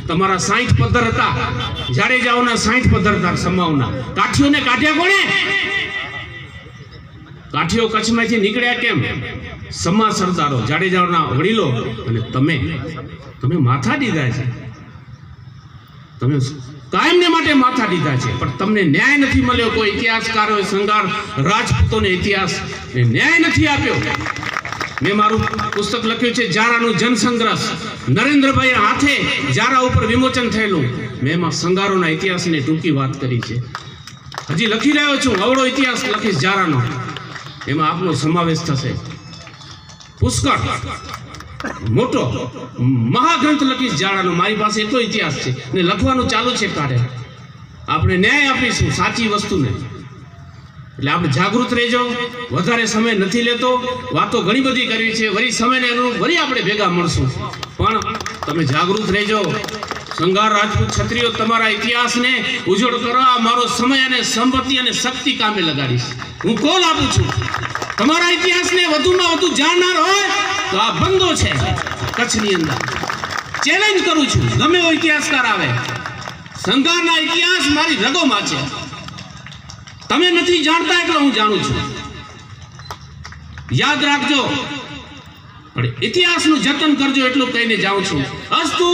તમારા 60 પદ્ધર હતા, જાડેજાઓના 60 પદ્ધર હતા સમાવના. કાઠીઓને કાઢ્યા કોણે? કાઠીઓ કચ્છમાંથી નીકળ્યા કેમ? સમા સરદારો, જાડેજાઓના વડીલો. અને તમે માથા દીધા છે, તમે કાયમને માટે માથા દીધા છે, પણ તમને ન્યાય નથી મળ્યો. કોઈ ઇતિહાસકારોએ સંગાર રાજપૂતોને ઇતિહાસ ન્યાય નથી આપ્યો. મેં મારું પુસ્તક લખ્યું છે જારાનું જનસંઘર્ષ. નરેન્દ્રભાઈ હાથે જારા ઉપર વિમોચન થયેલું. મેં એમાં સંગારોના ઇતિહાસની ટૂંકી વાત કરી છે. હજી લખી રહ્યો છું, અવળો ઇતિહાસ લખીશ જારાનો, એમાં આપનો સમાવેશ થશે. પુષ્કળ મોટો મહાગ્રંથ લખીશ જારાનો. મારી પાસે એટલો ઇતિહાસ છે ને લખવાનું ચાલુ છે. કાર્ય આપણે ન્યાય આપીશું સાચી વસ્તુને. એટલે આપણે જાગૃત રહેજો. વધારે સમય નથી લેતો, વાતો ઘણી બધી કરવી છે. વળી સમયને અનુરૂપ વળી આપણે ભેગા મળશું, પણ તમે જાગૃત રહેજો. સંગાર રાજપૂત ક્ષત્રિયો તમારા ઇતિહાસને ઉજળ કરવા મારો સમય અને સંપત્તિ અને શક્તિ કામે લગાડીશ. હું કોલ આપું છું. તમારા ઇતિહાસને વધુમાં વધુ જાણનાર હોય તો આ બંધો છે કચ્છની અંદર. ચેલેન્જ કરું છું, ગમે એવો ઇતિહાસકાર આવે. સંગારના ઇતિહાસ મારી રગોમાં છે. તમે નથી જાણતા એટલે હું જાણું છું. યાદ રાખજો, પણ ઇતિહાસનું જતન કરજો એટલું કહીને જાઉં છું. અસ્તુ.